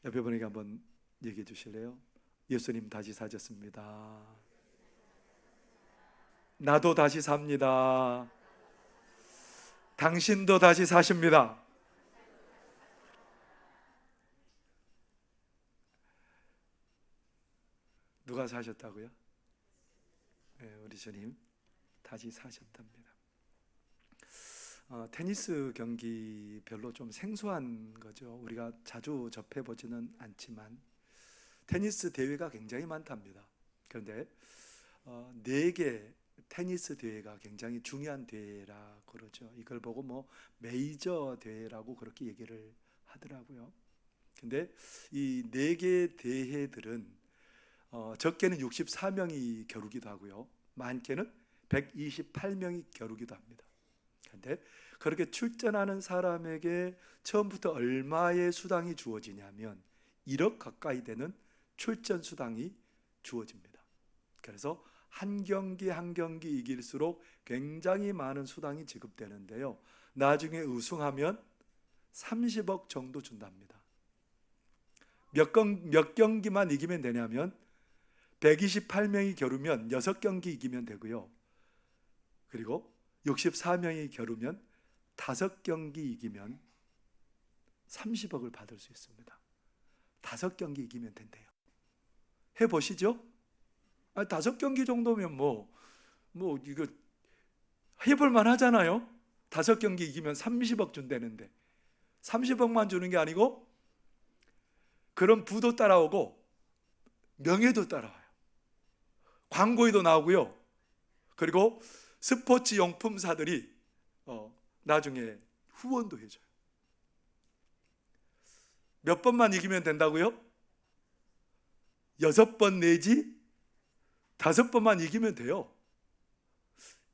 옆에 분에게 한번 얘기해 주실래요? 예수님 다시 사셨습니다. 나도 다시 삽니다. 당신도 다시 사십니다. 누가 사셨다고요? 네, 우리 주님 다시 사셨답니다. 테니스 경기 별로 좀 생소한 거죠. 우리가 자주 접해보지는 않지만 테니스 대회가 굉장히 많답니다. 그런데 네 개 테니스 대회가 굉장히 중요한 대회라 그러죠. 이걸 보고 뭐 메이저 대회라고 그렇게 얘기를 하더라고요. 근데 이 네 개 대회들은 적게는 64명이 겨루기도 하고요. 많게는 128명이 겨루기도 합니다. 그런데 그렇게 출전하는 사람에게 처음부터 얼마의 수당이 주어지냐면 1억 가까이 되는 출전 수당이 주어집니다. 그래서 한 경기 한 경기 이길수록 굉장히 많은 수당이 지급되는데요. 나중에 우승하면 30억 정도 준답니다. 몇 경기만 이기면 되냐면 128명이 겨루면 6경기 이기면 되고요. 그리고 64명이 겨루면 5경기 이기면 30억을 받을 수 있습니다. 5경기 이기면 된대요. 해보시죠. 5경기 정도면 이거 해볼만 하잖아요. 5경기 이기면 30억 준다는데 30억만 주는 게 아니고 그런 부도 따라오고 명예도 따라와요. 광고에도 나오고요. 그리고 스포츠 용품사들이 나중에 후원도 해줘요. 몇 번만 이기면 된다고요? 6번 내지 5번만 이기면 돼요.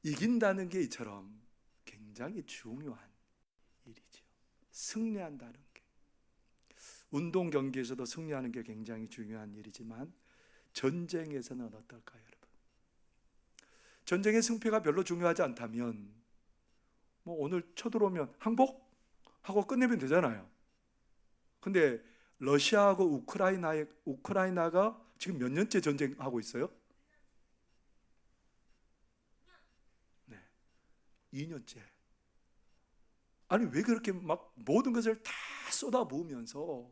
이긴다는 게 이처럼 굉장히 중요한 일이죠. 승리한다는 게. 운동 경기에서도 승리하는 게 굉장히 중요한 일이지만 전쟁에서는 어떨까요, 여러분? 전쟁의 승패가 별로 중요하지 않다면 오늘 쳐들어오면 항복하고 끝내면 되잖아요. 근데 러시아하고 우크라이나가 지금 몇 년째 전쟁하고 있어요? 네, 2년째. 아니 왜 그렇게 막 모든 것을 다 쏟아부으면서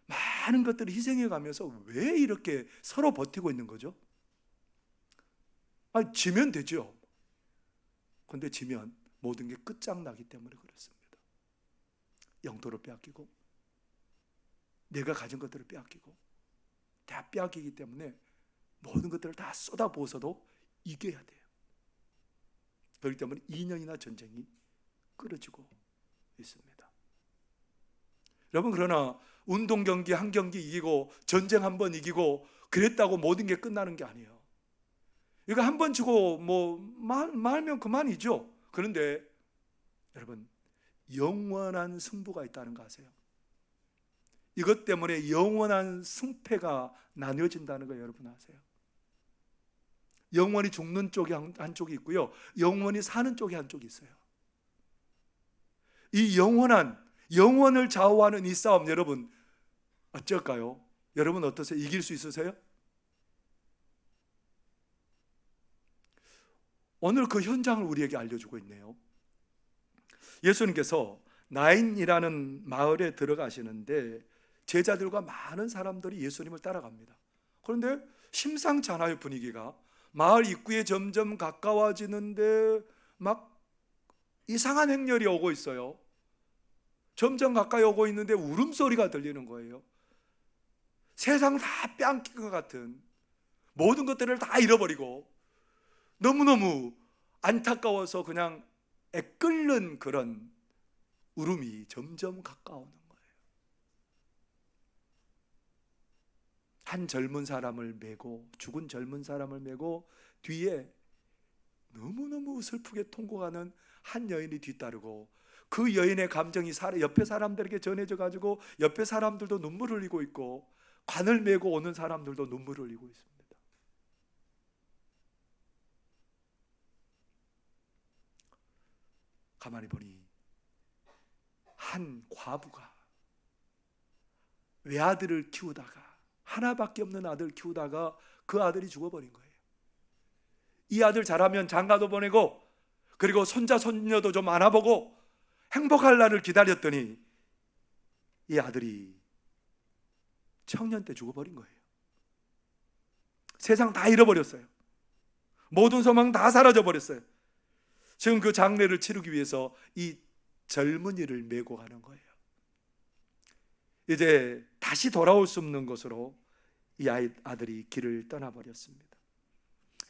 많은 것들을 희생해 가면서 왜 이렇게 서로 버티고 있는 거죠? 아니 지면 되죠. 근데 지면 모든 게 끝장나기 때문에 그렇습니다. 영토를 빼앗기고 내가 가진 것들을 빼앗기고 다 빼앗기기 때문에 모든 것들을 다 쏟아부어서도 이겨야 돼요. 그렇기 때문에 2년이나 전쟁이 끌어지고 있습니다. 여러분, 그러나 운동 경기 한 경기 이기고 전쟁 한 번 이기고 그랬다고 모든 게 끝나는 게 아니에요. 이거 한 번 주고 말면 그만이죠. 그런데 여러분, 영원한 승부가 있다는 거 아세요? 이것 때문에 영원한 승패가 나뉘어진다는 거 여러분 아세요? 영원히 죽는 쪽이 한쪽이 있고요, 영원히 사는 쪽이 한쪽이 있어요. 이 영원을 좌우하는 이 싸움, 여러분 어쩔까요? 여러분 어떠세요? 이길 수 있으세요? 오늘 그 현장을 우리에게 알려주고 있네요. 예수님께서 나인이라는 마을에 들어가시는데 제자들과 많은 사람들이 예수님을 따라갑니다. 그런데 심상치 않아요. 분위기가 마을 입구에 점점 가까워지는데 막 이상한 행렬이 오고 있어요. 점점 가까이 오고 있는데 울음소리가 들리는 거예요. 세상 다 빼앗긴 것 같은, 모든 것들을 다 잃어버리고 너무너무 안타까워서 그냥 애끓는 그런 울음이 점점 가까워오는 거예요. 한 젊은 사람을 메고, 죽은 젊은 사람을 메고 뒤에 너무너무 슬프게 통곡하는 한 여인이 뒤따르고, 그 여인의 감정이 옆에 사람들에게 전해져 가지고 옆에 사람들도 눈물을 흘리고 있고, 관을 메고 오는 사람들도 눈물을 흘리고 있습니다. 가만히 보니 한 과부가 외아들을 키우다가, 하나밖에 없는 아들 키우다가 그 아들이 죽어버린 거예요. 이 아들 자라면 장가도 보내고 그리고 손자 손녀도 좀 안아보고 행복할 날을 기다렸더니 이 아들이 청년 때 죽어버린 거예요. 세상 다 잃어버렸어요. 모든 소망 다 사라져버렸어요. 지금 그 장례를 치르기 위해서 이 젊은이를 메고 가는 거예요. 이제 다시 돌아올 수 없는 곳으로 이 아들이 길을 떠나버렸습니다.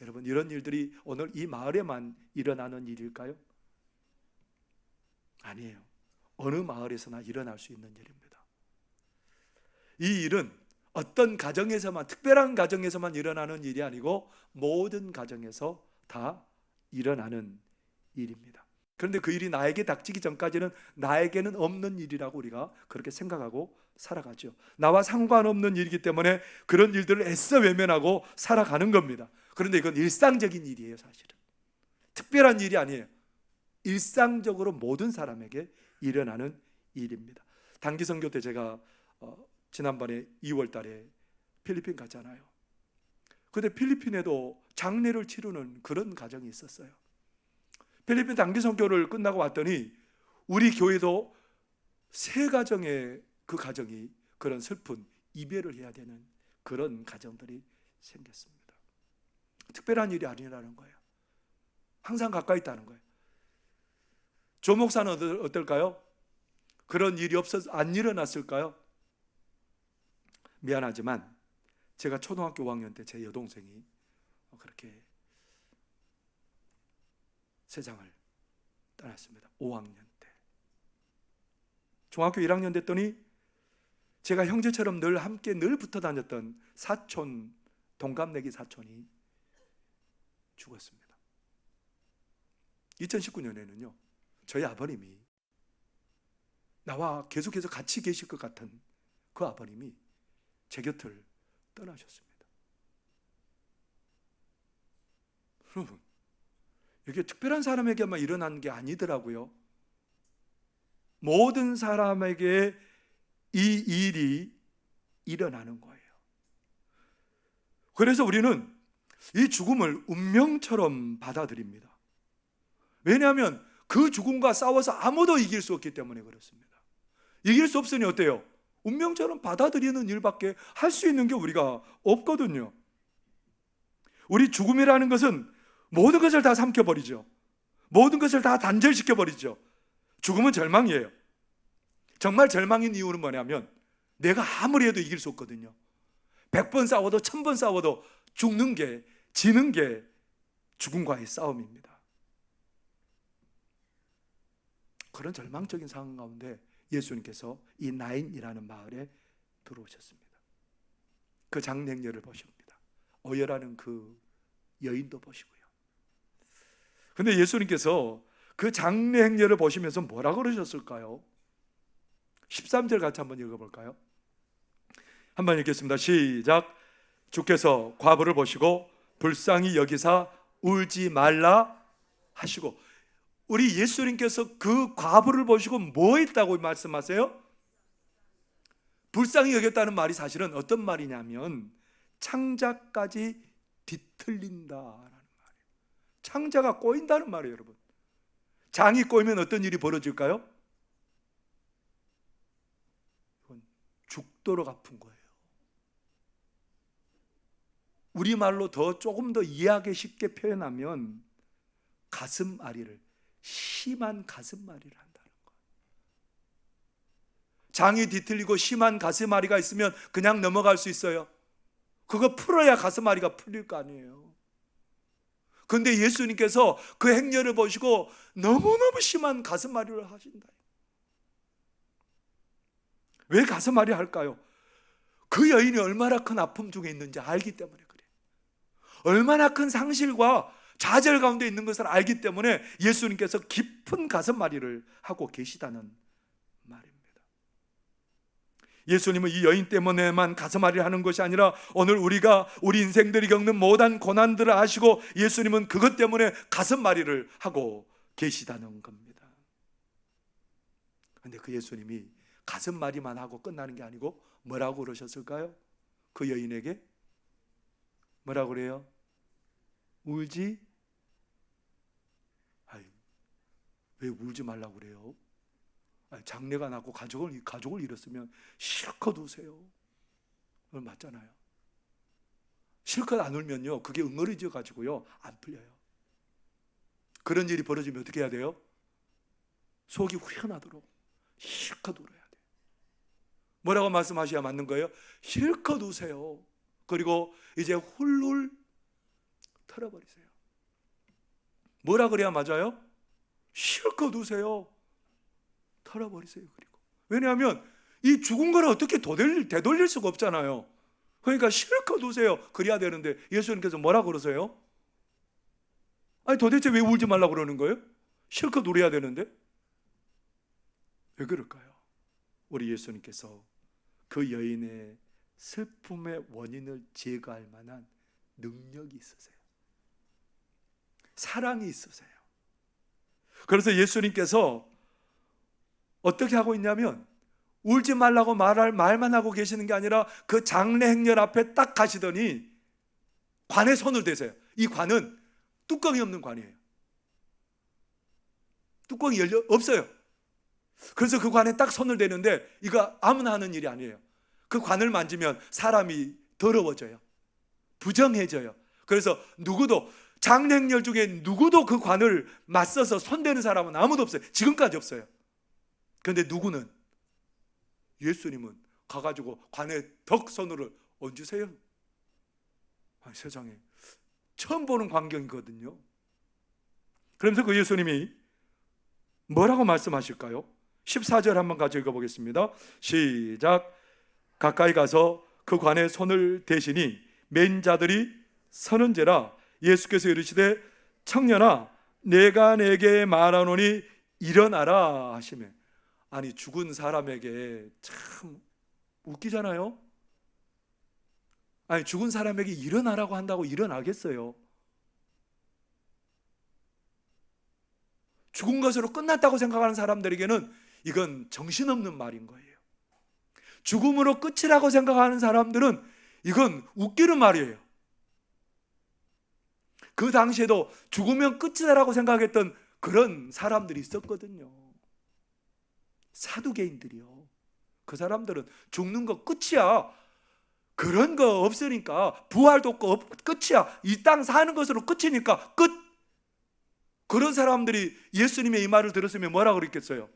여러분, 이런 일들이 오늘 이 마을에만 일어나는 일일까요? 아니에요. 어느 마을에서나 일어날 수 있는 일입니다. 이 일은 어떤 가정에서만, 특별한 가정에서만 일어나는 일이 아니고 모든 가정에서 다 일어나는 일입니다. 그런데 그 일이 나에게 닥치기 전까지는 나에게는 없는 일이라고 우리가 그렇게 생각하고 살아가죠. 나와 상관없는 일이기 때문에 그런 일들을 애써 외면하고 살아가는 겁니다. 그런데 이건 일상적인 일이에요. 사실은 특별한 일이 아니에요. 일상적으로 모든 사람에게 일어나는 일입니다. 단기 선교 때 제가 지난번에 2월 달에 필리핀 갔잖아요. 근데 필리핀에도 장례를 치르는 그런 가정이 있었어요. 필리핀 단기 선교를 끝나고 왔더니 우리 교회도 세 가정의 그 가정이 그런 슬픈 이별을 해야 되는 그런 가정들이 생겼습니다. 특별한 일이 아니라는 거예요. 항상 가까이 있다는 거예요. 조 목사는 어떨까요? 그런 일이 안 일어났을까요? 미안하지만 제가 초등학교 5학년 때 제 여동생이 그렇게 세상을 떠났습니다. 5학년 때. 중학교 1학년 됐더니 제가 형제처럼 늘 함께 늘 붙어 다녔던 사촌, 동갑내기 사촌이 죽었습니다. 2019년에는요 저희 아버님이, 나와 계속해서 같이 계실 것 같은 그 아버님이 제 곁을 떠나셨습니다. 여러분, 이게 특별한 사람에게만 일어난 게 아니더라고요. 모든 사람에게 이 일이 일어나는 거예요. 그래서 우리는 이 죽음을 운명처럼 받아들입니다. 왜냐하면 그 죽음과 싸워서 아무도 이길 수 없기 때문에 그렇습니다. 이길 수 없으니 어때요? 운명처럼 받아들이는 일밖에 할 수 있는 게 우리가 없거든요. 우리 죽음이라는 것은 모든 것을 다 삼켜버리죠. 모든 것을 다 단절시켜버리죠. 죽음은 절망이에요. 정말 절망인 이유는 뭐냐면 내가 아무리 해도 이길 수 없거든요. 100번 싸워도 1000번 싸워도 죽는 게, 지는 게 죽음과의 싸움입니다. 그런 절망적인 상황 가운데 예수님께서 이 나인이라는 마을에 들어오셨습니다. 그 장례행렬을 보십니다. 오열하는 그 여인도 보시고요. 근데 예수님께서 그 장례행렬을 보시면서 뭐라 그러셨을까요? 13절 같이 한번 읽어볼까요? 한번 읽겠습니다. 시작. 주께서 과부를 보시고 불쌍히 여기사 울지 말라 하시고. 우리 예수님께서 그 과부를 보시고 뭐 했다고 말씀하세요? 불쌍히 여겼다는 말이 사실은 어떤 말이냐면 창자까지 뒤틀린다라는 말이에요. 창자가 꼬인다는 말이에요. 여러분, 장이 꼬이면 어떤 일이 벌어질까요? 이건 죽도록 아픈 거예요. 우리말로 조금 더 이해하기 쉽게 표현하면 가슴앓이를, 심한 가슴앓이를 한다는 거예요. 장이 뒤틀리고 심한 가슴앓이가 있으면 그냥 넘어갈 수 있어요. 그거 풀어야 가슴앓이가 풀릴 거 아니에요. 그런데 예수님께서 그 행렬을 보시고 너무너무 심한 가슴앓이를 하신다. 왜 가슴앓이 할까요? 그 여인이 얼마나 큰 아픔 중에 있는지 알기 때문에 그래요. 얼마나 큰 상실과 좌절 가운데 있는 것을 알기 때문에 예수님께서 깊은 가슴앓이를 하고 계시다는 말입니다. 예수님은 이 여인 때문에만 가슴앓이를 하는 것이 아니라 오늘 우리 인생들이 겪는 모든 고난들을 아시고 예수님은 그것 때문에 가슴앓이를 하고 계시다는 겁니다. 그런데 그 예수님이 가슴마리만 하고 끝나는 게 아니고 뭐라고 그러셨을까요? 그 여인에게 뭐라고 그래요? 울지? 아이, 왜 울지 말라고 그래요? 아이, 장례가 났고 가족을 잃었으면 실컷 우세요. 그걸 맞잖아요. 실컷 안 울면요, 그게 응어리져 가지고요 안 풀려요. 그런 일이 벌어지면 어떻게 해야 돼요? 속이 후련하도록 실컷 울어야 돼요. 뭐라고 말씀하셔야 맞는 거예요? 실컷 우세요. 그리고 이제 훌훌 털어버리세요. 뭐라 그래야 맞아요? 실컷 우세요. 털어버리세요. 그리고 왜냐하면 이 죽은 거를 어떻게 되돌릴 수가 없잖아요. 그러니까 실컷 우세요. 그래야 되는데 예수님께서 뭐라 그러세요? 아니 도대체 왜 울지 말라고 그러는 거예요? 실컷 울어야 되는데. 왜 그럴까요? 우리 예수님께서 그 여인의 슬픔의 원인을 제거할 만한 능력이 있으세요. 사랑이 있으세요. 그래서 예수님께서 어떻게 하고 있냐면 울지 말라고 말만 하고 계시는 게 아니라 그 장례 행렬 앞에 딱 가시더니 관에 손을 대세요. 이 관은 뚜껑이 없는 관이에요. 뚜껑이 없어요. 그래서 그 관에 딱 손을 대는데 이거 아무나 하는 일이 아니에요. 그 관을 만지면 사람이 더러워져요. 부정해져요. 그래서 누구도 장례 행렬 중에 누구도 그 관을 맞서서 손대는 사람은 아무도 없어요. 지금까지 없어요. 그런데 누구는 예수님은 가가지고 관에 덕 손을 얹으세요. 아니, 세상에 처음 보는 광경이거든요. 그러면서 그 예수님이 뭐라고 말씀하실까요? 14절 한번 같이 읽어보겠습니다. 시작. 가까이 가서 그 관에 손을 대시니 맨 자들이 서는지라. 예수께서 이르시되 청년아 내가 내게 말하노니 일어나라 하시며. 아니 죽은 사람에게 참 웃기잖아요. 아니 죽은 사람에게 일어나라고 한다고 일어나겠어요? 죽은 것으로 끝났다고 생각하는 사람들에게는 이건 정신없는 말인 거예요. 죽음으로 끝이라고 생각하는 사람들은 이건 웃기는 말이에요. 그 당시에도 죽으면 끝이다라고 생각했던 그런 사람들이 있었거든요. 사두개인들이요. 그 사람들은 죽는 거 끝이야. 그런 거 없으니까 부활도 없고 끝이야. 이 땅 사는 것으로 끝이니까 끝. 그런 사람들이 예수님의 이 말을 들었으면 뭐라고 그랬겠어요?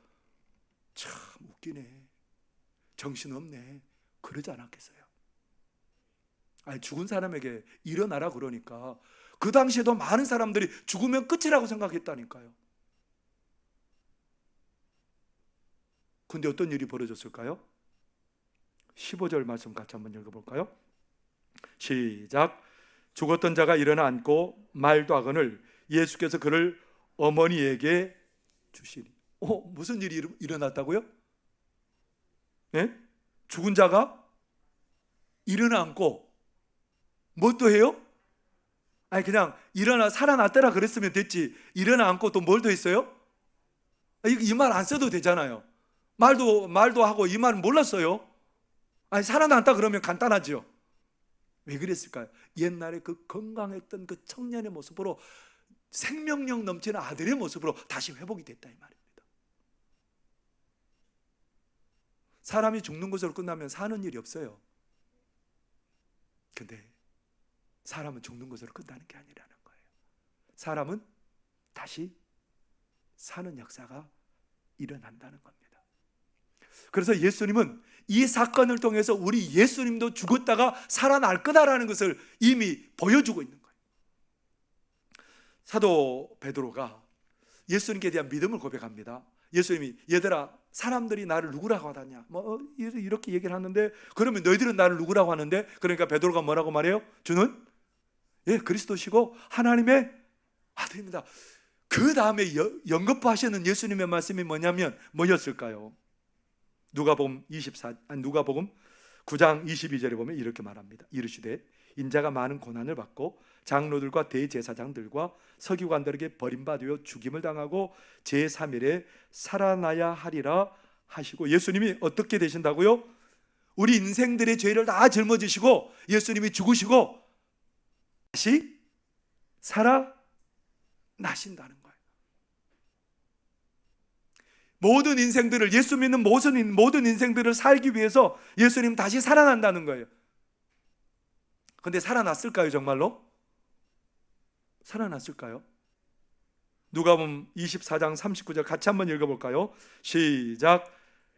참 웃기네. 정신없네. 그러지 않았겠어요? 아니 죽은 사람에게 일어나라 그러니까 그 당시에도 많은 사람들이 죽으면 끝이라고 생각했다니까요. 근데 어떤 일이 벌어졌을까요? 15절 말씀 같이 한번 읽어볼까요? 시작. 죽었던 자가 일어나 앉고 말도 하거늘 예수께서 그를 어머니에게 주시니. 무슨 일이 일어났다고요? 네? 죽은 자가 일어나 앉고 뭐 또 해요? 아니 그냥 일어나 살아났더라 그랬으면 됐지. 일어나 앉고 또 뭘 더 했어요? 이 말 안 써도 되잖아요. 말도 하고 이 말은 몰랐어요. 아니 살아났다 그러면 간단하죠. 왜 그랬을까요? 옛날에 그 건강했던 그 청년의 모습으로 생명력 넘치는 아들의 모습으로 다시 회복이 됐다 이 말입니다. 사람이 죽는 것으로 끝나면 사는 일이 없어요. 근데 사람은 죽는 것으로 끝나는 게 아니라는 거예요. 사람은 다시 사는 역사가 일어난다는 겁니다. 그래서 예수님은 이 사건을 통해서 우리 예수님도 죽었다가 살아날 거다라는 것을 이미 보여주고 있는 거예요. 사도 베드로가 예수님께 대한 믿음을 고백합니다. 예수님이 얘들아 사람들이 나를 누구라고 하다냐 이렇게 얘기를 하는데 그러면 너희들은 나를 누구라고 하는데 그러니까 베드로가 뭐라고 말해요? 주는 그리스도시고 하나님의 아들입니다. 그 다음에 연거푸하시는 예수님의 말씀이 뭐였을까요? 누가복음 9장 22절에 보면 이렇게 말합니다. 이르시되 인자가 많은 고난을 받고 장로들과 대제사장들과 서기관들에게 버림받아 죽임을 당하고 제3일에 살아나야 하리라 하시고, 예수님이 어떻게 되신다고요? 우리 인생들의 죄를 다 짊어지시고 예수님이 죽으시고 다시 살아나신다는 거예요. 모든 인생들을, 예수 믿는 모든 인생들을 살기 위해서 예수님 다시 살아난다는 거예요. 근데 살아났을까요, 정말로? 살아났을까요? 누가복음 24장 39절 같이 한번 읽어볼까요? 시작.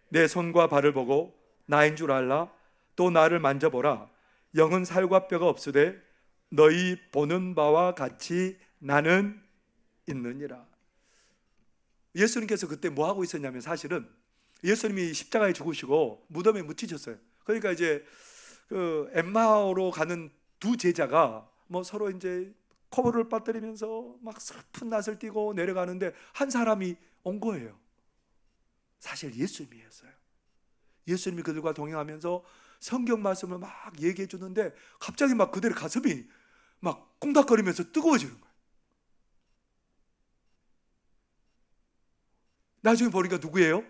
내 손과 발을 보고 나인 줄 알라. 또 나를 만져보라. 영은 살과 뼈가 없으되 너희 보는 바와 같이 나는 있느니라. 예수님께서 그때 뭐 하고 있었냐면, 사실은 예수님이 십자가에 죽으시고 무덤에 묻히셨어요. 그러니까 이제 그 엠마오로 가는 두 제자가 뭐 서로 이제 코를 빠뜨리면서 막 슬픈 낯을 띠고 내려가는데 한 사람이 온 거예요. 사실 예수님이었어요. 예수님이 그들과 동행하면서 성경 말씀을 막 얘기해 주는데 갑자기 막 그들의 가슴이 막 콩닥거리면서 뜨거워지는 거예요. 나중에 보니까 누구예요?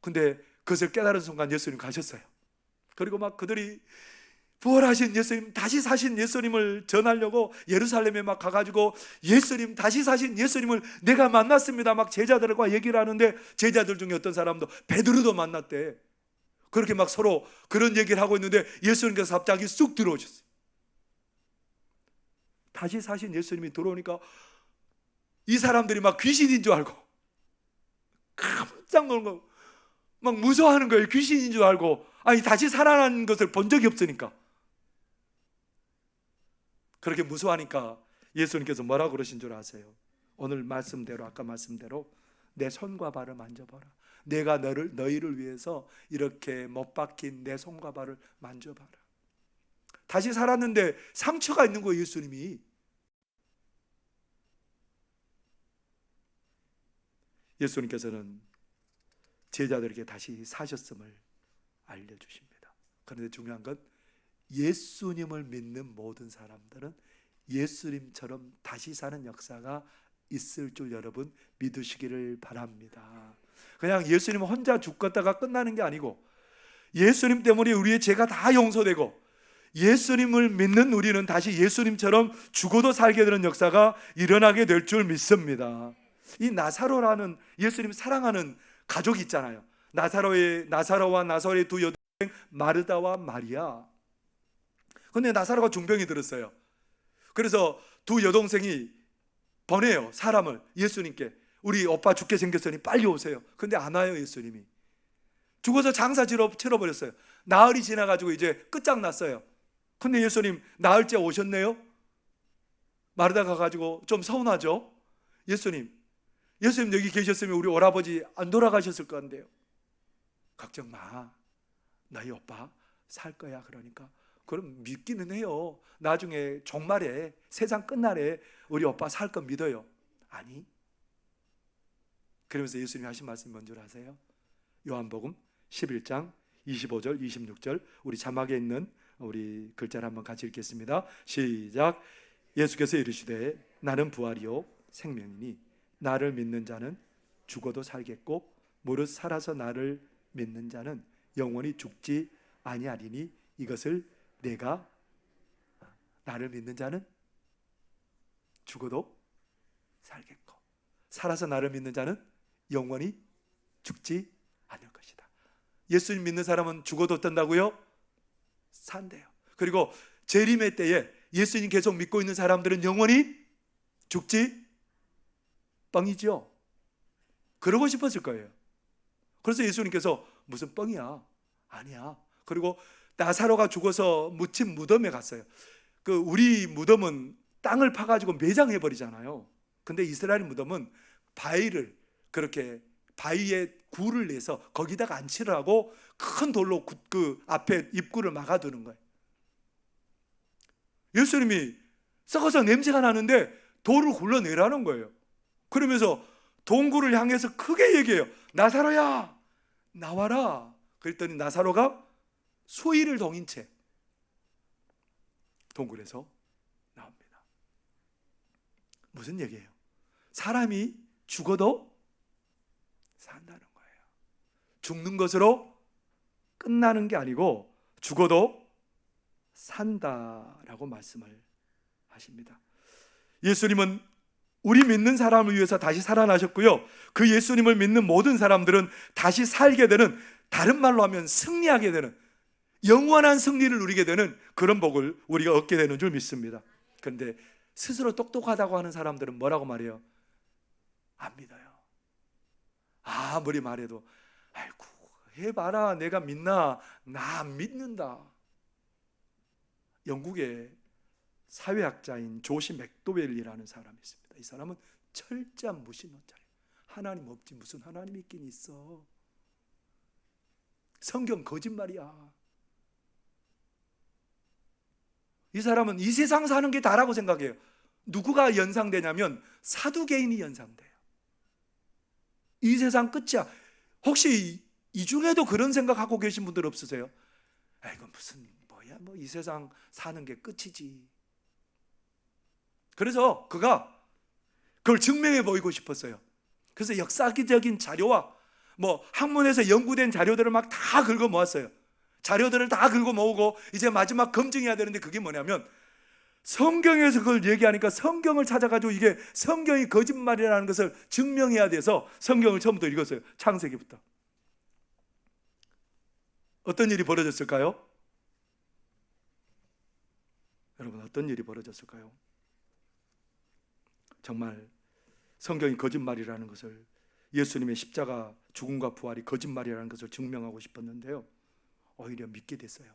근데 그것을 깨달은 순간 예수님 가셨어요. 그리고 막 그들이 부활하신 예수님, 다시 사신 예수님을 전하려고 예루살렘에 막 가가지고 예수님, 다시 사신 예수님을 내가 만났습니다 막 제자들과 얘기를 하는데, 제자들 중에 어떤 사람도 베드로도 만났대. 그렇게 막 서로 그런 얘기를 하고 있는데 예수님께서 갑자기 쑥 들어오셨어요. 다시 사신 예수님이 들어오니까 이 사람들이 막 귀신인 줄 알고 깜짝 놀고 막 무서워하는 거예요. 귀신인 줄 알고. 아니, 다시 살아난 것을 본 적이 없으니까. 그렇게 무서워하니까 예수님께서 뭐라고 그러신 줄 아세요? 오늘 말씀대로, 아까 말씀대로 내 손과 발을 만져봐라. 내가 너희를 위해서 이렇게 못 박힌 내 손과 발을 만져봐라. 다시 살았는데 상처가 있는 거예요, 예수님이. 예수님께서는 제자들에게 다시 사셨음을 알려주십니다. 그런데 중요한 건 예수님을 믿는 모든 사람들은 예수님처럼 다시 사는 역사가 있을 줄 여러분 믿으시기를 바랍니다. 그냥 예수님 혼자 죽었다가 끝나는 게 아니고, 예수님 때문에 우리의 죄가 다 용서되고 예수님을 믿는 우리는 다시 예수님처럼 죽어도 살게 되는 역사가 일어나게 될 줄 믿습니다. 이 나사로라는 예수님 사랑하는 가족이 있잖아요. 나사로와 나사로의 두 여동생 마르다와 마리아. 근데 나사로가 중병이 들었어요. 그래서 두 여동생이 보내요, 사람을 예수님께. 우리 오빠 죽게 생겼으니 빨리 오세요. 근데 안 와요, 예수님이. 죽어서 장사 치러버렸어요. 나흘이 지나가지고 이제 끝장났어요. 근데 예수님 나흘째 오셨네요. 마르다가 가지고 좀 서운하죠. 예수님 여기 계셨으면 우리 오라버지 안 돌아가셨을 건데요. 걱정 마, 너희 오빠 살 거야. 그러니까 그럼 믿기는 해요. 나중에 종말에, 세상 끝날에 우리 오빠 살 건 믿어요. 아니. 그러면서 예수님이 하신 말씀이 뭔 줄 아세요? 요한복음 11장 25절 26절, 우리 자막에 있는 우리 글자를 한번 같이 읽겠습니다. 시작. 예수께서 이르시되 나는 부활이요 생명이니 나를 믿는 자는 죽어도 살겠고 무릇 살아서 나를 믿는 자는 영원히 죽지 아니하리니 이것을 내가, 나를 믿는 자는 죽어도 살겠고 살아서 나를 믿는 자는 영원히 죽지 않을 것이다. 예수님 믿는 사람은 죽어도 어떤다고요? 산대요. 그리고 재림의 때에 예수님 계속 믿고 있는 사람들은 영원히 죽지 뻥이죠. 그러고 싶었을 거예요. 그래서 예수님께서 무슨 뻥이야? 아니야. 그리고 나사로가 죽어서 묻힌 무덤에 갔어요. 그 우리 무덤은 땅을 파가지고 매장해 버리잖아요. 근데 이스라엘 무덤은 바위를, 그렇게 바위에 굴을 내서 거기다가 안치를 하고 큰 돌로 그 앞에 입구를 막아두는 거예요. 예수님이 썩어서 냄새가 나는데 돌을 굴러내라는 거예요. 그러면서 동굴을 향해서 크게 얘기해요. 나사로야, 나와라. 그랬더니 나사로가 수의를 동인 채 동굴에서 나옵니다. 무슨 얘기예요? 사람이 죽어도 산다는 거예요. 죽는 것으로 끝나는 게 아니고 죽어도 산다라고 말씀을 하십니다. 예수님은 우리 믿는 사람을 위해서 다시 살아나셨고요, 그 예수님을 믿는 모든 사람들은 다시 살게 되는, 다른 말로 하면 승리하게 되는, 영원한 승리를 누리게 되는 그런 복을 우리가 얻게 되는 줄 믿습니다. 그런데 스스로 똑똑하다고 하는 사람들은 뭐라고 말해요? 안 믿어요. 아무리 말해도 아이고 해봐라, 내가 믿나? 나 안 믿는다. 영국의 사회학자인 조시 맥도웰이라는 사람이 있습니다. 이 사람은 철저한 무신론자예요. 하나님 없지, 무슨 하나님 있긴 있어, 성경 거짓말이야. 이 사람은 이 세상 사는 게 다라고 생각해요. 누구가 연상되냐면 사두개인이 연상돼요. 이 세상 끝이야. 혹시 이 중에도 그런 생각하고 계신 분들 없으세요? 아, 이건 무슨 뭐야, 뭐 이 세상 사는 게 끝이지. 그래서 그가 그걸 증명해 보이고 싶었어요. 그래서 역사적인 자료와 뭐 학문에서 연구된 자료들을 막 다 긁어 모았어요. 자료들을 다 긁어 모으고 이제 마지막 검증해야 되는데, 그게 뭐냐면 성경에서 그걸 얘기하니까 성경을 찾아가지고 이게 성경이 거짓말이라는 것을 증명해야 돼서 성경을 처음부터 읽었어요. 창세기부터. 어떤 일이 벌어졌을까요? 여러분, 어떤 일이 벌어졌을까요? 정말 성경이 거짓말이라는 것을, 예수님의 십자가 죽음과 부활이 거짓말이라는 것을 증명하고 싶었는데요, 오히려 믿게 됐어요.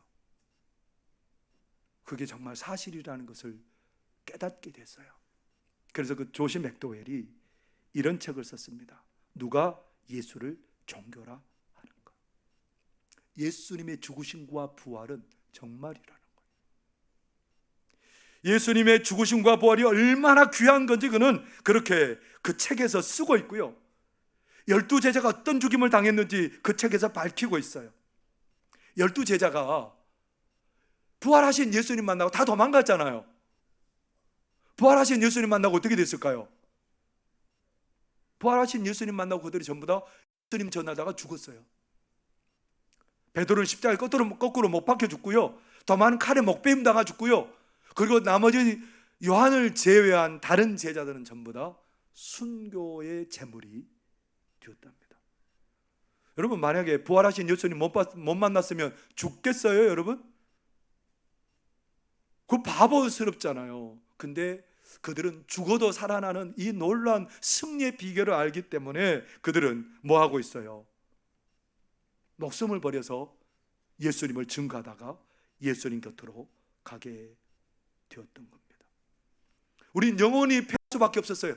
그게 정말 사실이라는 것을 깨닫게 됐어요. 그래서 그 조시 맥도웰이 이런 책을 썼습니다. 누가 예수를 종교라 하는가? 예수님의 죽으심과 부활은 정말이라는 거예요. 예수님의 죽으심과 부활이 얼마나 귀한 건지 그는 그렇게 그 책에서 쓰고 있고요, 12제자가 어떤 죽임을 당했는지 그 책에서 밝히고 있어요. 12제자가 부활하신 예수님 만나고 다 도망갔잖아요. 부활하신 예수님 만나고 어떻게 됐을까요? 부활하신 예수님 만나고 그들이 전부 다 예수님 전하다가 죽었어요. 베드로는 십자가에 거꾸로 못 박혀 죽고요, 도마는 칼에 목베임 당하 죽고요, 그리고 나머지 요한을 제외한 다른 제자들은 전부 다 순교의 제물이 되었답니다. 여러분, 만약에 부활하신 예수님 못 만났으면 죽겠어요, 여러분? 그 바보스럽잖아요. 근데 그들은 죽어도 살아나는 이 놀라운 승리의 비결을 알기 때문에 그들은 뭐 하고 있어요? 목숨을 버려서 예수님을 증거하다가 예수님 곁으로 가게 되었던 겁니다. 우린 영원히 패할 수밖에 없었어요.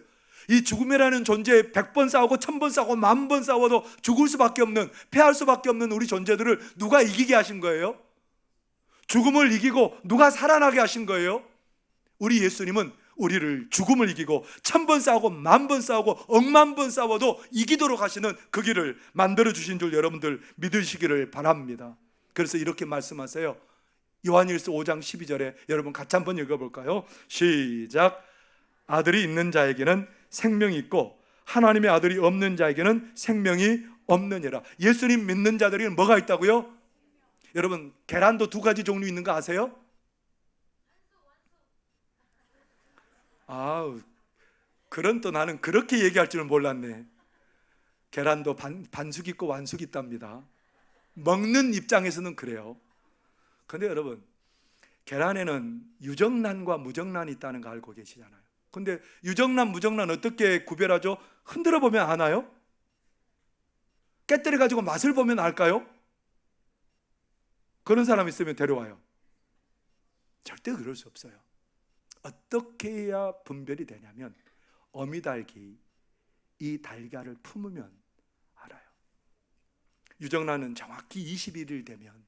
이 죽음이라는 존재에 100번 싸우고 1000번 싸우고 10,000번 싸워도 죽을 수밖에 없는, 패할 수밖에 없는 우리 존재들을 누가 이기게 하신 거예요? 죽음을 이기고 누가 살아나게 하신 거예요? 우리 예수님은 우리를 죽음을 이기고 1000번 싸우고 10,000번 싸우고 10,000번 싸워도 이기도록 하시는 그 길을 만들어 주신 줄 여러분들 믿으시기를 바랍니다. 그래서 이렇게 말씀하세요. 요한일서 5장 12절에 여러분 같이 한번 읽어볼까요? 시작. 아들이 있는 자에게는 생명이 있고 하나님의 아들이 없는 자에게는 생명이 없느니라. 예수님 믿는 자들에게는 뭐가 있다고요? 여러분, 계란도 2가지 종류 있는 거 아세요? 아우, 그런 또 나는 그렇게 얘기할 줄은 몰랐네. 계란도 반숙 있고 완숙 있답니다. 먹는 입장에서는 그래요. 근데 여러분, 계란에는 유정란과 무정란이 있다는 거 알고 계시잖아요. 근데 유정란, 무정란 어떻게 구별하죠? 흔들어 보면 아나요? 깨뜨려 가지고 맛을 보면 알까요? 그런 사람 있으면 데려와요. 절대 그럴 수 없어요. 어떻게 해야 분별이 되냐면 어미달기 이 달걀을 품으면 알아요. 유정란은 정확히 21일 되면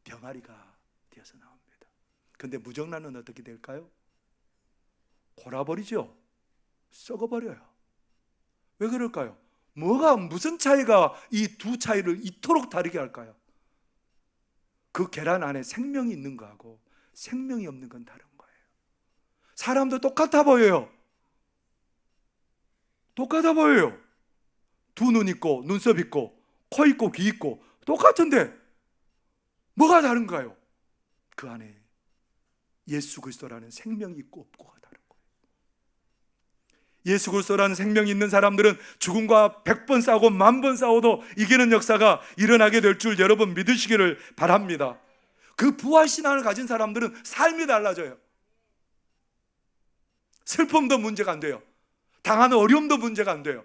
병아리가 되어서 나옵니다. 근데 무정란은 어떻게 될까요? 골아버리죠. 썩어버려요. 왜 그럴까요? 무슨 차이가 이 두 차이를 이토록 다르게 할까요? 그 계란 안에 생명이 있는 거하고 생명이 없는 건 다른 거예요. 사람도 똑같아 보여요. 똑같아 보여요. 두 눈 있고 눈썹 있고 코 있고 귀 있고 똑같은데 뭐가 다른가요? 그 안에 예수 그리스도라는 생명이 있고 없고가 다른 거예요. 예수 그리스도라는 생명이 있는 사람들은 죽음과 100번 싸우고 10,000번 싸워도 이기는 역사가 일어나게 될 줄 여러분 믿으시기를 바랍니다. 그 부활신앙을 가진 사람들은 삶이 달라져요. 슬픔도 문제가 안 돼요. 당하는 어려움도 문제가 안 돼요.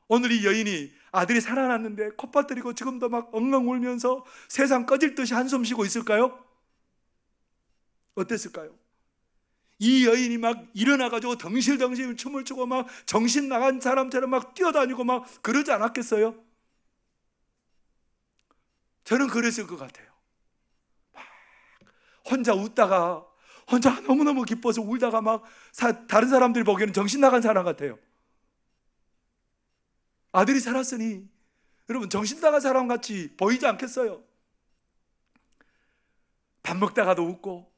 오늘 이 여인이 아들이 살아났는데 콧바뜨리고 지금도 막 엉엉 울면서 세상 꺼질 듯이 한숨 쉬고 있을까요? 어땠을까요? 이 여인이 막 일어나가지고 덩실덩실 춤을 추고 막 정신 나간 사람처럼 막 뛰어다니고 막 그러지 않았겠어요? 저는 그랬을 것 같아요. 막 혼자 웃다가 혼자 너무너무 기뻐서 울다가 막 다른 사람들이 보기에는 정신 나간 사람 같아요. 아들이 살았으니 여러분 정신 나간 사람 같이 보이지 않겠어요? 밥 먹다가도 웃고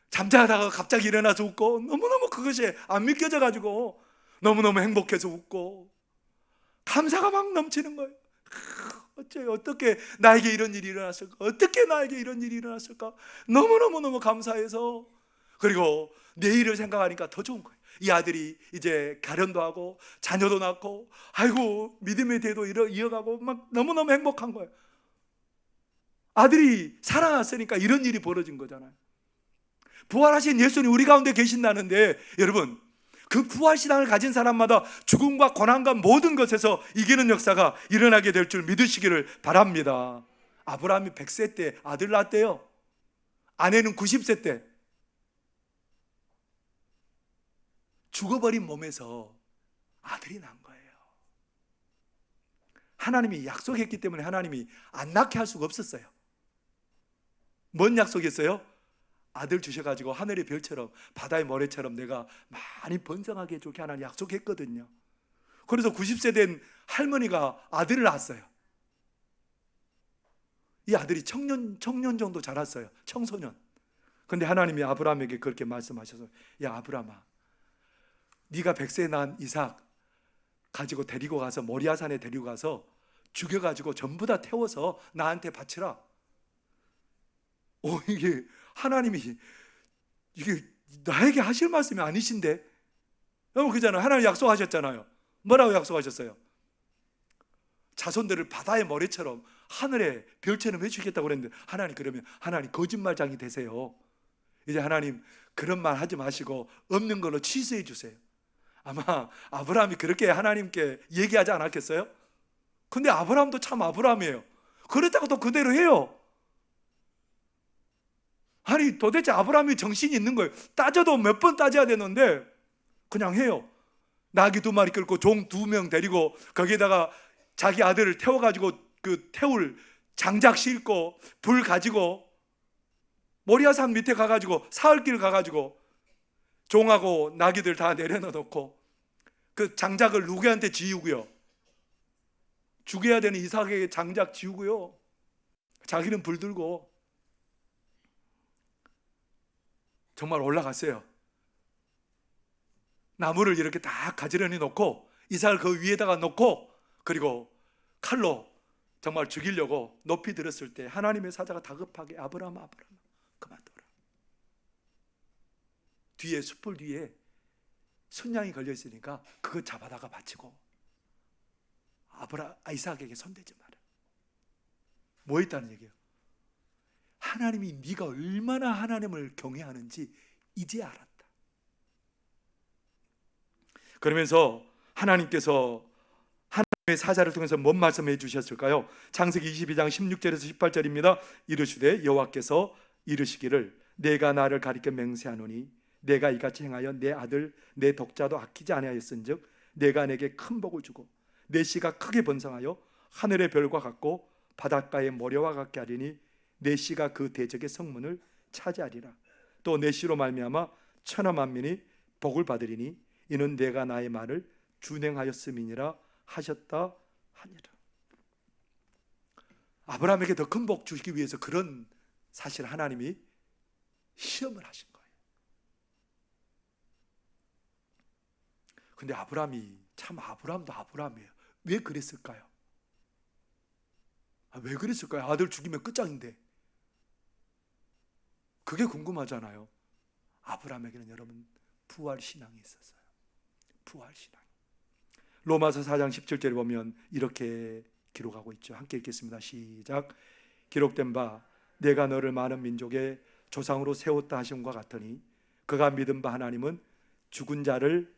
잠자다가 갑자기 일어나서 웃고 너무너무 그것이 안 믿겨져가지고 너무너무 행복해서 웃고 감사가 막 넘치는 거예요. 어째요? 어떻게 나에게 이런 일이 일어났을까? 어떻게 나에게 이런 일이 일어났을까? 너무너무 감사해서 그리고 내일을 생각하니까 더 좋은 거예요. 이 아들이 이제 결혼도 하고 자녀도 낳고 아이고 믿음의 대도 이어가고 막 너무너무 행복한 거예요. 아들이 살아났으니까 이런 일이 벌어진 거잖아요. 부활하신 예수님 우리 가운데 계신다는데 여러분 그 부활신앙을 가진 사람마다 죽음과 고난과 모든 것에서 이기는 역사가 일어나게 될 줄 믿으시기를 바랍니다. 아브라함이 100세 때 아들 낳았대요. 아내는 90세 때 죽어버린 몸에서 아들이 난 거예요. 하나님이 약속했기 때문에 하나님이 안 낳게 할 수가 없었어요. 뭔 약속이었어요? 아들 주셔가지고 하늘의 별처럼 바다의 모래처럼 내가 많이 번성하게 해줄게 하나님 약속했거든요. 그래서 90세 된 할머니가 아들을 낳았어요. 이 아들이 청년 정도 자랐어요. 청소년. 근데 하나님이 아브라함에게 그렇게 말씀하셔서 야 아브라함아 네가 100세에 낳은 이삭 가지고 데리고 가서 모리아산에 데리고 가서 죽여가지고 전부 다 태워서 나한테 바치라. 이게 하나님이 이게 나에게 하실 말씀이 아니신데? 여러분 그잖아요. 하나님 약속하셨잖아요. 뭐라고 약속하셨어요? 자손들을 바다의 모래처럼 하늘의 별처럼 해주겠다고 그랬는데 하나님 그러면 하나님 거짓말장이 되세요. 이제 하나님 그런 말 하지 마시고 없는 걸로 취소해 주세요. 아마 아브라함이 그렇게 하나님께 얘기하지 않았겠어요? 근데 아브라함도 참 아브라함이에요. 그렇다고 또 그대로 해요. 아니 도대체 아브라함이 정신이 있는 거예요. 따져도 몇 번 따져야 되는데 그냥 해요. 나귀 2마리 끌고 종 2명 데리고 거기에다가 자기 아들을 태워가지고 그 태울 장작 싣고 불 가지고 모리아산 밑에 가가지고 사흘길 가가지고 종하고 나귀들 다 내려놓고 그 장작을 누구한테 지우고요. 죽여야 되는 이삭에게 장작 지우고요. 자기는 불 들고 정말 올라갔어요. 나무를 이렇게 다 가지런히 놓고 이삭을 그 위에다가 놓고 그리고 칼로 정말 죽이려고 높이 들었을 때 하나님의 사자가 다급하게 아브라함 그만둬라. 뒤에 숯불 뒤에 순양이 걸려 있으니까 그거 잡아다가 바치고 이삭에게 손대지 마라. 뭐 했다는 얘기예요? 하나님이 네가 얼마나 하나님을 경외하는지 이제 알았다. 그러면서 하나님께서 하나님의 사자를 통해서 뭔 말씀해 주셨을까요? 창세기 22장 16절에서 18절입니다. 이르시되 여호와께서 이르시기를 내가 나를 가리켜 맹세하노니 내가 이같이 행하여 내 아들 내 독자도 아끼지 아니하였은즉 내가 내게 큰 복을 주고 내 씨가 크게 번성하여 하늘의 별과 같고 바닷가의 모래와 같게 하리니 내 씨가 그 대적의 성문을 차지하리라. 또 내 씨로 말미암아 천하 만민이 복을 받으리니 이는 내가 나의 말을 준행하였음이니라 하셨다 하니라. 아브라함에게 더 큰 복 주시기 위해서 그런 사실 하나님이 시험을 하신 거예요. 근데 아브라함이 참 아브라함도 아브라함이에요. 왜 그랬을까요? 왜 그랬을까요? 아들 죽이면 끝장인데. 그게 궁금하잖아요. 아브라함에게는 여러분 부활신앙이 있었어요. 부활신앙. 로마서 4장 17절에 보면 이렇게 기록하고 있죠. 함께 읽겠습니다. 시작. 기록된 바 내가 너를 많은 민족의 조상으로 세웠다 하심과 같으니 그가 믿은 바 하나님은 죽은 자를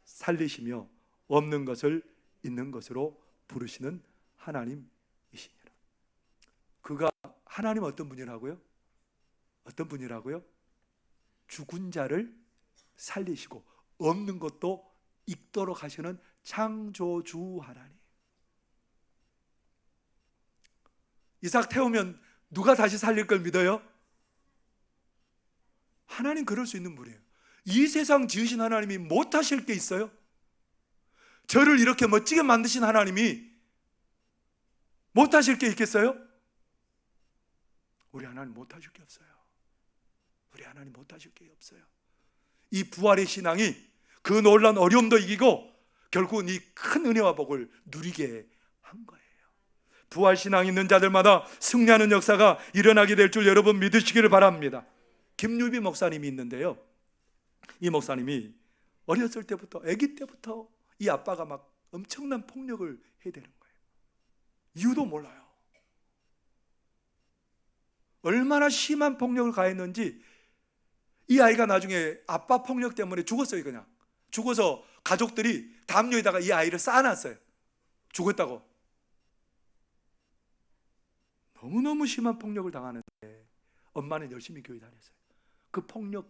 살리시며 없는 것을 있는 것으로 부르시는 하나님이시니라. 그가 하나님 어떤 분이라고요? 어떤 분이라고요? 죽은 자를 살리시고 없는 것도 있도록 하시는 창조주 하나님. 이삭 태우면 누가 다시 살릴 걸 믿어요? 하나님 그럴 수 있는 분이에요. 이 세상 지으신 하나님이 못하실 게 있어요? 저를 이렇게 멋지게 만드신 하나님이 못하실 게 있겠어요? 우리 하나님 못하실 게 없어요. 우리 하나님 못하실 게 없어요. 이 부활의 신앙이 그 놀라운 어려움도 이기고 결국은 이 큰 은혜와 복을 누리게 한 거예요. 부활 신앙 있는 자들마다 승리하는 역사가 일어나게 될 줄 여러분 믿으시기를 바랍니다. 김유비 목사님이 있는데요, 이 목사님이 어렸을 때부터, 아기 때부터 이 아빠가 막 엄청난 폭력을 해대는 거예요. 이유도 몰라요. 얼마나 심한 폭력을 가했는지 이 아이가 나중에 아빠 폭력 때문에 죽었어요. 그냥 죽어서 가족들이 담요에다가 이 아이를 쌓아놨어요. 죽었다고. 너무너무 심한 폭력을 당하는데 엄마는 열심히 교회 다녔어요. 그 폭력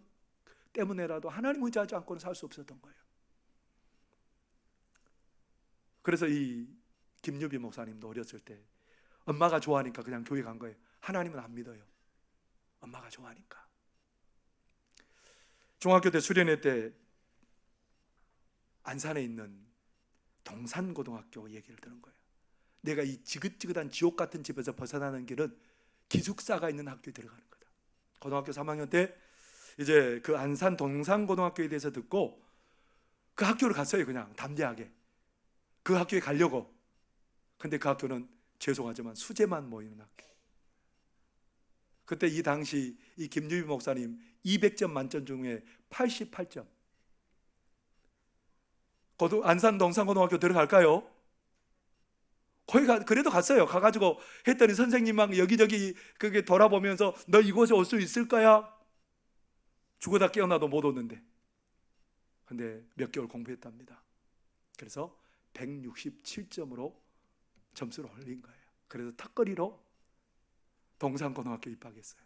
때문에라도 하나님 의지하지 않고는 살 수 없었던 거예요. 그래서 이 김유비 목사님도 어렸을 때 엄마가 좋아하니까 그냥 교회 간 거예요. 하나님은 안 믿어요. 엄마가 좋아하니까. 중학교 때 수련회 때 안산에 있는 동산고등학교 얘기를 들은 거예요. 내가 이 지긋지긋한 지옥 같은 집에서 벗어나는 길은 기숙사가 있는 학교에 들어가는 거다. 고등학교 3학년 때 이제 그 안산 동산고등학교에 대해서 듣고 그 학교를 갔어요. 그냥 담대하게 그 학교에 가려고. 근데 그 학교는 죄송하지만 수재만 모이는 학교. 그때 이 당시 이 김유비 목사님 200점 만점 중에 88점. 안산 동산고등학교 들어갈까요? 거기 그래도 갔어요. 가가지고 했더니 선생님만 여기저기 그게 돌아보면서 너 이곳에 올 수 있을 거야? 죽어다 깨어나도 못 오는데. 근데 몇 개월 공부했답니다. 그래서 167점으로 점수를 올린 거예요. 그래서 턱걸이로 동산고등학교 입학했어요.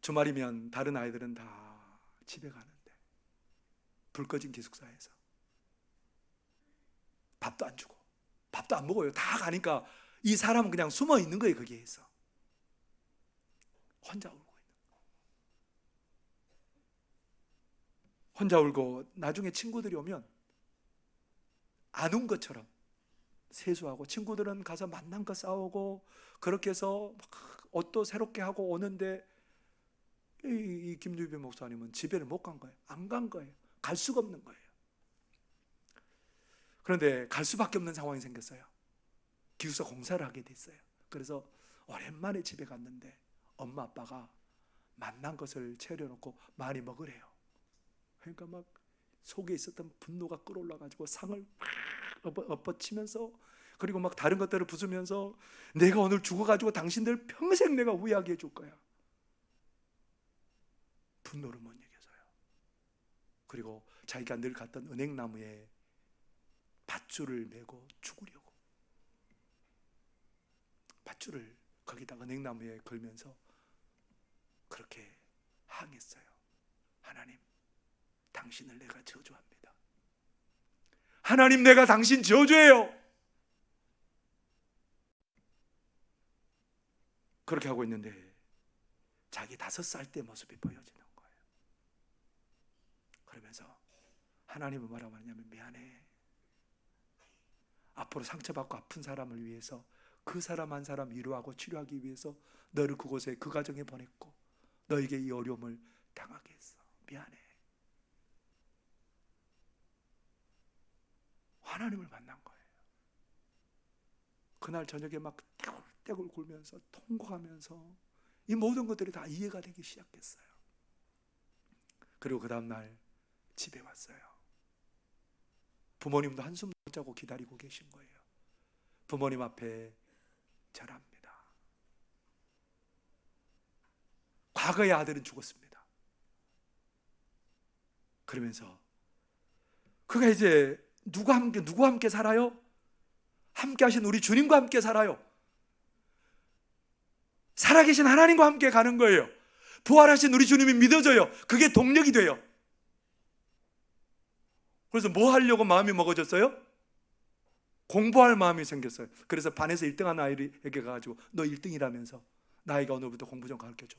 주말이면 다른 아이들은 다 집에 가는데 불 꺼진 기숙사에서 밥도 안 주고 밥도 안 먹어요. 다 가니까 이 사람은 그냥 숨어 있는 거예요. 거기에서 혼자 울고 있는 거예요. 혼자 울고 나중에 친구들이 오면 안 온 것처럼 세수하고 친구들은 가서 만난 거 싸우고 그렇게 해서 막 옷도 새롭게 하고 오는데 이 김유비 목사님은 집에를 못 간 거예요. 안 간 거예요. 갈 수가 없는 거예요. 그런데 갈 수밖에 없는 상황이 생겼어요. 기숙사 공사를 하게 됐어요. 그래서 오랜만에 집에 갔는데 엄마 아빠가 만난 것을 차려놓고 많이 먹으래요. 그러니까 막 속에 있었던 분노가 끌어올라가지고 상을 막 엎어치면서 그리고 막 다른 것들을 부수면서 내가 오늘 죽어가지고 당신들 평생 내가 후회하게 해줄 거야. 분노를 못 이겨서요. 그리고 자기가 늘 갔던 은행나무에 밧줄을 메고 죽으려고 밧줄을 거기다 은행나무에 걸면서 그렇게 항했어요. 하나님, 당신을 내가 저주합니다. 하나님, 내가 당신 저주해요. 그렇게 하고 있는데 자기 5살 때 모습이 보여지는 거예요. 그러면서 하나님은 뭐라고 하냐면 미안해. 앞으로 상처받고 아픈 사람을 위해서 그 사람 한 사람 위로하고 치료하기 위해서 너를 그곳에 그 가정에 보냈고 너에게 이 어려움을 당하게 했어. 미안해. 하나님을 만난 거예요. 그날 저녁에 막 떼굴떼굴 굴면서 통곡하면서 이 모든 것들이 다 이해가 되기 시작했어요. 그리고 그 다음날 집에 왔어요. 부모님도 한숨 못 자고 기다리고 계신 거예요. 부모님 앞에 절합니다. 과거의 아들은 죽었습니다. 그러면서 그가 이제 누구와 함께 살아요? 함께 하신 우리 주님과 함께 살아요. 살아계신 하나님과 함께 가는 거예요. 부활하신 우리 주님이 믿어져요. 그게 동력이 돼요. 그래서 뭐 하려고 마음이 먹어졌어요? 공부할 마음이 생겼어요. 그래서 반에서 1등한 아이에게 가가지고 너 1등이라면서 나이가 오늘부터 공부 좀 가르쳐줘.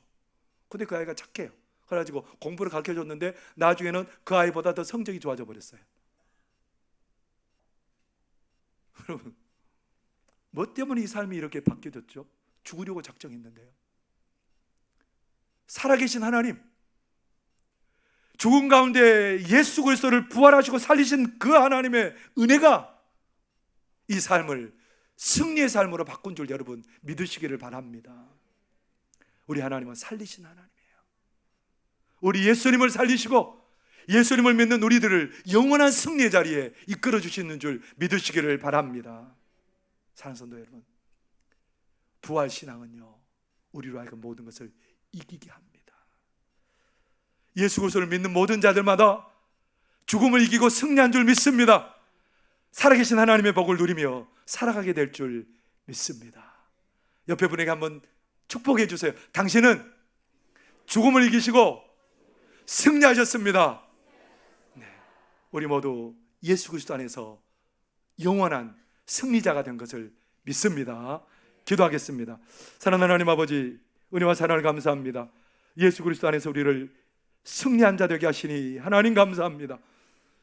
근데 그 아이가 착해요. 그래가지고 공부를 가르쳐줬는데 나중에는 그 아이보다 더 성적이 좋아져 버렸어요. 여러분, 뭐 때문에 이 삶이 이렇게 바뀌어졌죠? 죽으려고 작정했는데요. 살아계신 하나님, 죽음 가운데 예수 그리스도를 부활하시고 살리신 그 하나님의 은혜가 이 삶을 승리의 삶으로 바꾼 줄 여러분 믿으시기를 바랍니다. 우리 하나님은 살리신 하나님이에요. 우리 예수님을 살리시고 예수님을 믿는 우리들을 영원한 승리의 자리에 이끌어 주시는 줄 믿으시기를 바랍니다. 사랑하는 성도 여러분, 부활신앙은요 우리로 하여금 모든 것을 이기게 합니다. 예수 그리스도를 믿는 모든 자들마다 죽음을 이기고 승리한 줄 믿습니다. 살아계신 하나님의 복을 누리며 살아가게 될 줄 믿습니다. 옆에 분에게 한번 축복해 주세요. 당신은 죽음을 이기시고 승리하셨습니다. 네, 우리 모두 예수 그리스도 안에서 영원한 승리자가 된 것을 믿습니다. 기도하겠습니다. 사랑하는 하나님 아버지, 은혜와 사랑을 감사합니다. 예수 그리스도 안에서 우리를 승리한 자 되게 하시니 하나님 감사합니다.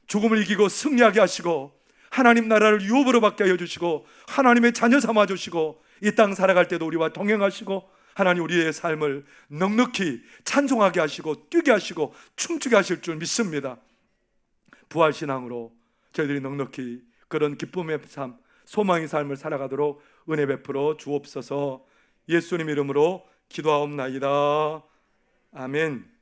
죽음을 이기고 승리하게 하시고 하나님 나라를 유업으로 받게 하여 주시고 하나님의 자녀 삼아 주시고 이 땅 살아갈 때도 우리와 동행하시고 하나님 우리의 삶을 넉넉히 찬송하게 하시고 뛰게 하시고 춤추게 하실 줄 믿습니다. 부활신앙으로 저희들이 넉넉히 그런 기쁨의 삶, 소망의 삶을 살아가도록 은혜 베풀어 주옵소서. 예수님 이름으로 기도하옵나이다. 아멘.